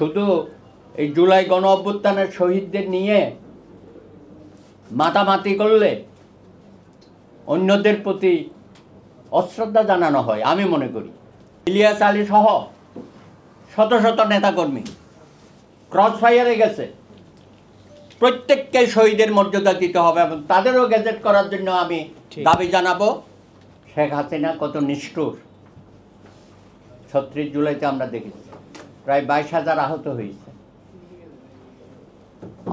শুধু এই জুলাই গণ অভ্যুত্থানের শহীদদের নিয়ে মাতামাতি করলে অন্যদের প্রতি অশ্রদ্ধা জানানো হয় আমি মনে করি। ইলিয়াস আলী সহ শত শত নেতাকর্মী ক্রস ফায়ারে গেছে, প্রত্যেককে শহীদের মর্যাদা দিতে হবে এবং তাদেরও গেজেট করার জন্য আমি দাবি জানাবো। শেখ হাসিনা কত নিষ্ঠুর, ৩৬ জুলাইতে আমরা দেখেছি প্রায় ২২,০০০ আহত হয়েছে।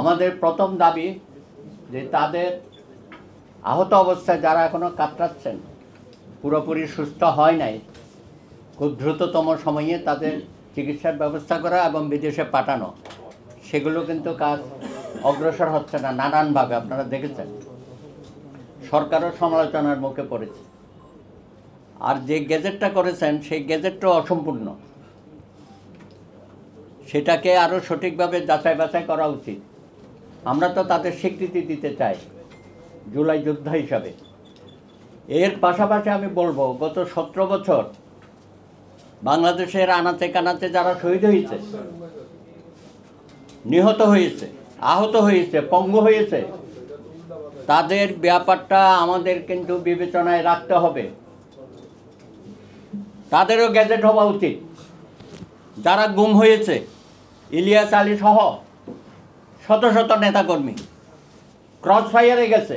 আমাদের প্রথম দাবি যে তাদের আহত অবস্থায় যারা এখনো কাতরাচ্ছেন, পুরোপুরি সুস্থ হয় নাই, খুব দ্রুততম সময়ে তাদের চিকিৎসার ব্যবস্থা করা এবং বিদেশে পাঠানো, সেগুলো কিন্তু কাজ অগ্রসর হচ্ছে না নানানভাবে। আপনারা দেখেছেন সরকারও সমালোচনার মুখে পড়েছে। আর যে গেজেটটা করেছেন সেই গেজেটটাও অসম্পূর্ণ, সেটাকে আরও সঠিকভাবে যাচাই বাছাই করা উচিত। আমরা তো তাদের স্বীকৃতি দিতে চাই জুলাই যোদ্ধা হিসাবে। এর পাশাপাশি আমি বলবো গত ১৭ বছর বাংলাদেশের আনাচে কানাচে যারা শহীদ হয়েছে, নিহত হয়েছে, আহত হয়েছে, পঙ্গু হয়েছে, তাদের ব্যাপারটা আমাদের কিন্তু বিবেচনায় রাখতে হবে। তাদেরও গ্যাজেট হওয়া উচিত। যারা গুম হয়েছে, ইলিয়াস আলী সহ শত শত নেতাকর্মী ক্রস ফায়ারে গেছে,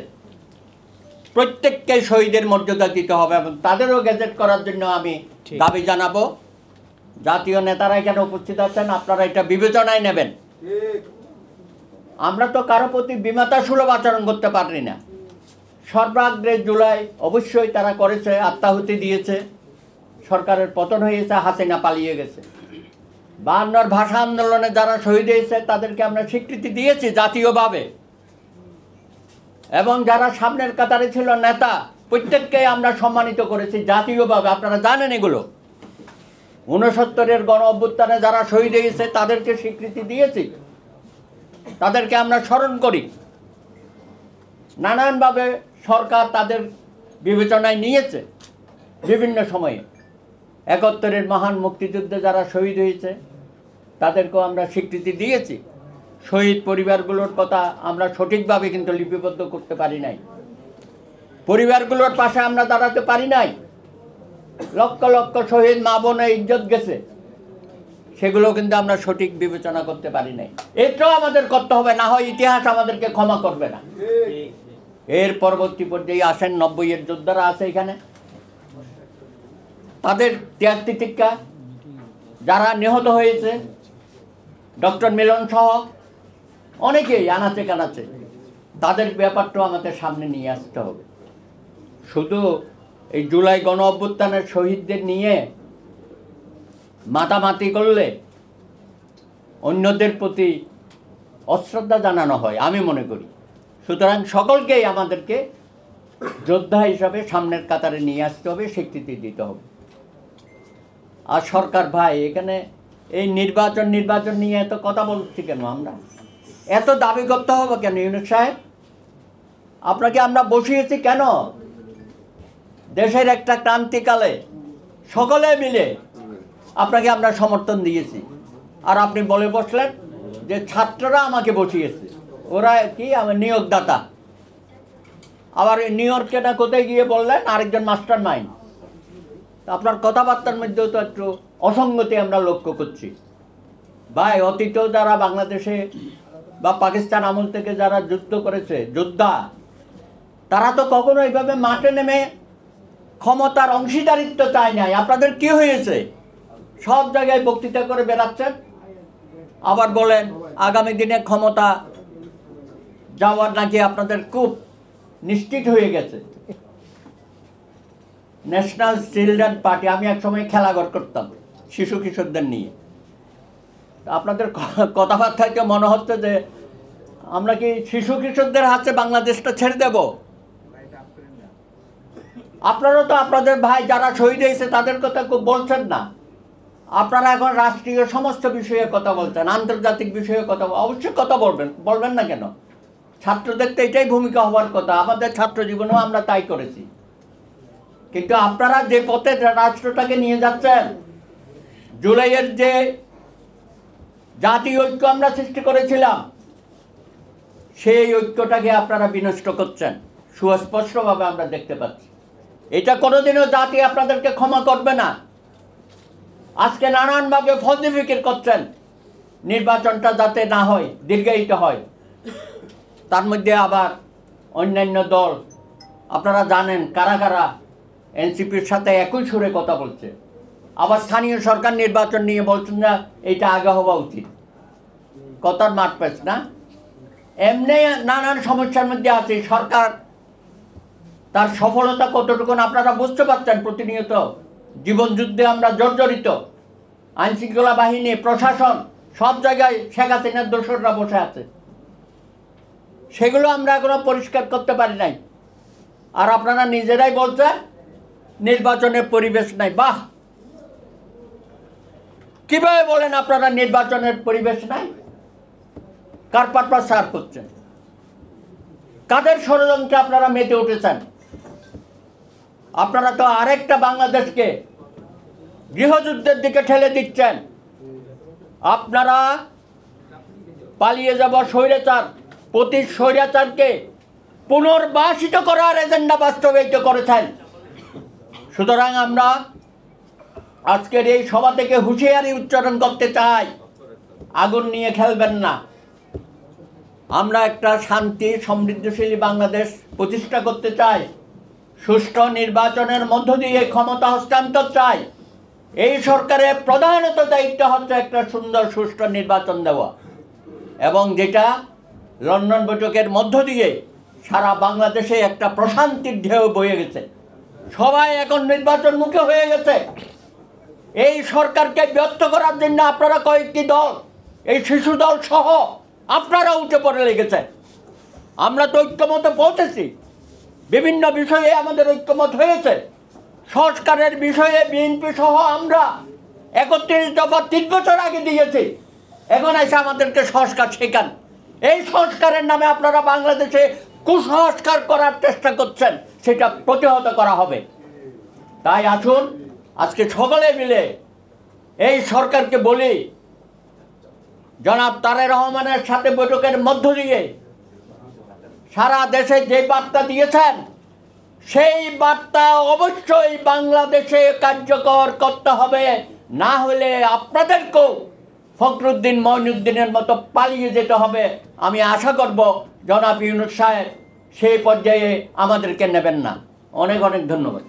প্রত্যেককে শহীদের মর্যাদা দিতে হবে এবং তাদেরও গ্যাজেট করার জন্য আমি দাবি জানাবো। জাতীয় নেতারা এখানে উপস্থিত আছেন, আপনারা এটা বিবেচনায় নেবেন। আমরা তো কারো প্রতি বিমাতা সুলভ আচরণ করতে পারি না। সর্বাগ্রে জুলাই অবশ্যই তারা করেছে, আত্মাহুতি দিয়েছে, সরকারের পতন হয়েছে, হাসিনা পালিয়ে গেছে। ৫২ ভাষা আন্দোলনে যারা শহীদ হয়েছে তাদেরকে আমরা স্বীকৃতি দিয়েছি জাতীয়ভাবে, এবং যারা সামনের কাতারে ছিল নেতা প্রত্যেককে আমরা সম্মানিত করেছি জাতীয়ভাবে। আপনারা জানেন এগুলো। ৬৯-এর গণ অভ্যুত্থানে যারা শহীদ হয়েছে তাদেরকে স্বীকৃতি দিয়েছি, তাদেরকে আমরা স্মরণ করি। নানানভাবে সরকার তাদের বিবেচনায় নিয়েছে বিভিন্ন সময়ে। ৭১-এর মহান মুক্তিযুদ্ধে যারা শহীদ হয়েছে তাদেরকেও আমরা স্বীকৃতি দিয়েছি। শহীদ পরিবারগুলোর কথা আমরা সঠিকভাবে কিন্তু লিপিবদ্ধ করতে পারি নাই, পরিবারগুলোর পাশে আমরা দাঁড়াতে পারি নাই। লক্ষ লক্ষ শহীদ মা বোনের ইজ্জত গেছে, সেগুলো কিন্তু আমরা সঠিক বিবেচনা করতে পারি নাই। এটাও আমাদের করতে হবে, না হয় ইতিহাস আমাদেরকে ক্ষমা করবে না। এর পরবর্তী পর্যায়ে আসেন ৯০-এর যোদ্ধারা আছে এখানে, তাদের ত্যাগ তিতিক্ষা, যারা নিহত হয়েছে, ডক্টর মিলন সহ অনেকেই আনাচে কানাচে, তাদের ব্যাপারটাও আমাদের সামনে নিয়ে আসতে হবে। শুধু এই জুলাই গণ অভ্যুত্থানের শহীদদের নিয়ে মাতামাতি করলে অন্যদের প্রতি অশ্রদ্ধা জানানো হয় আমি মনে করি। সুতরাং সকলকেই আমাদেরকে যোদ্ধা হিসাবে সামনের কাতারে নিয়ে আসতে হবে, স্বীকৃতি দিতে হবে। আর সরকার ভাই এখানে এই নির্বাচন নিয়ে এত কথা বলছি কেন? আমরা এত দাবি করতে হবে কেন? ইউনূস সাহেব, আপনাকে আমরা বসিয়েছি কেন? দেশের একটা ক্রান্তিকালে সকলে মিলে আপনাকে আমরা সমর্থন দিয়েছি, আর আপনি বলে বসলেন যে ছাত্ররা আমাকে বসিয়েছে, ওরা কি আমার নিয়োগদাতা। আবার নিউ ইয়র্কে না কোথায় গিয়ে বললেন আরেকজন মাস্টার মাইন্ড। আপনার কথাবার্তার মধ্যেও তো একটু অসঙ্গতি আমরা লক্ষ্য করছি। ভাই, অতীতেও যারা বাংলাদেশে বা পাকিস্তান আমল থেকে যারা যুদ্ধ করেছে যোদ্ধা, তারা তো কখনো এইভাবে মাঠে নেমে ক্ষমতার অংশীদারিত্ব চায় নাই। আপনাদের কি হয়েছে? সব জায়গায় বক্তৃতা করে বেড়াচ্ছেন, আবার বলেন আগামী দিনে ক্ষমতা যাওয়ার নাকি আপনাদের খুব নিশ্চিত হয়ে গেছে। ন্যাশনাল চিলড্রেন পার্টি, আমি এক সময় খেলাঘর করতাম শিশু কিশোরদের নিয়ে। আপনাদের কথাবার্তায় তো মনে হচ্ছে যে আমরা কি শিশু কিশোরদের হাতে বাংলাদেশটা ছেড়ে দেব? আপনারা তো আপনাদের ভাই যারা শহীদ হয়েছে তাদের কথা খুব বলছেন না। আপনারা এখন রাষ্ট্রীয় সমস্ত বিষয়ে কথা বলছেন, আন্তর্জাতিক বিষয়ে কথা অবশ্যই কথা বলবেন না কেন? ছাত্রদের তো এটাই ভূমিকা হওয়ার কথা। আমাদের ছাত্র জীবনেও আমরা তাই করেছি। কিন্তু আপনারা যে পথে রাষ্ট্রটাকে নিয়ে যাচ্ছেন, জুলাইয়ের যে জাতীয় ঐক্য আমরা সৃষ্টি করেছিলাম, সেই ঐক্যটাকে আপনারা বিনষ্ট করছেন সুস্পষ্টভাবে আমরা দেখতে পাচ্ছি। এটা কোনোদিনও জাতি আপনাদেরকে ক্ষমা করবে না। আজকে নানানভাবে ফজলি ফিকির করছেন নির্বাচনটা যাতে না হয়, দীর্ঘায়িত হয়। তার মধ্যে আবার অন্যান্য দল, আপনারা জানেন কারা কারা এনসিপির সাথে একই সুরে কথা বলছে। আবার স্থানীয় সরকার নির্বাচন নিয়ে বলছেন না এটা আগে হওয়া উচিত। কথার মাঠ পেছ না। এমনি নানান সমস্যার মধ্যে আছে সরকার, তার সফলতা কতটুকু আপনারা বুঝতে পারছেন। প্রতিনিয়ত জীবনযুদ্ধে আমরা জর্জরিত। আইনশৃঙ্খলা বাহিনী, প্রশাসন সব জায়গায় শেখ হাসিনার দোসররা বসে আছে, সেগুলো আমরা এখনো পরিষ্কার করতে পারি নাই। আর আপনারা নিজেরাই বলছেন নির্বাচনের পরিবেশ নাই। বাহ, কিভাবে বলেন আপনারা নির্বাচনের পরিবেশ নাই? কার প্রচার করছেন? কাদের ষড়যন্ত্রে আপনারা মেতে উঠেছেন? আপনারা তো আরেকটা বাংলাদেশকে গৃহযুদ্ধের দিকে ঠেলে দিচ্ছেন। আপনারা পালিয়ে যাব স্বৈরাচার, প্রতি স্বৈরাচারকে পুনর্বাসিত করার এজেন্ডা বাস্তবায়িত করেছেন। সুতরাং আমরা আজকের এই সভা থেকে হুঁশিয়ারি উচ্চারণ করতে চাই, আগুন নিয়ে খেলবেন না। আমরা একটা শান্তি সমৃদ্ধশালী বাংলাদেশ প্রতিষ্ঠা করতে চাই। সুষ্ঠু নির্বাচনের মধ্য দিয়ে ক্ষমতা হস্তান্তর চাই। এই সরকারের প্রধানত দায়িত্ব হচ্ছে একটা সুন্দর সুষ্ঠু নির্বাচন দেওয়া, এবং যেটা লন্ডন বৈঠকের মধ্য দিয়ে সারা বাংলাদেশে একটা প্রশান্তির ঢেউ বয়ে গেছে। সবাই এখন নির্বাচন মুখে হয়ে গেছে। এই সরকারকে ব্যর্থ করার জন্য আপনারা কয়েকটি দল, এই শিশু দল সহ আপনারা উঠে পড়ে লেগেছেন। আমরা তো ঐক্যমতে পৌঁছেছি, বিভিন্ন বিষয়ে আমাদের ঐক্যমত হয়েছে। সংস্কারের বিষয়ে বিএনপি সহ আমরা ৩১ দফা ৩ বছর আগে দিয়েছি। এখন এসে আমাদেরকে সংস্কার শেখান। এই সংস্কারের নামে আপনারা বাংলাদেশে কুসংস্কার করার চেষ্টা করছেন, সেটা প্রতিহত করা হবে। তাই আসুন আজকে সকলে মিলে এই সরকারকে বলি, জনাব তারেক রহমানের সাথে বৈঠকের মধ্য দিয়ে সারা দেশে যে বার্তা দিয়েছেন, সেই বার্তা অবশ্যই বাংলাদেশে কার্যকর করতে হবে। না হলে আপনাদেরকেও ফখরুদ্দিন মঈনুদ্দিনের মতো পালিয়ে যেতে হবে। আমি আশা করব জনাব ইউনূস সাহেব সেই পর্যায়ে আমাদেরকে নেবেন না। অনেক অনেক ধন্যবাদ।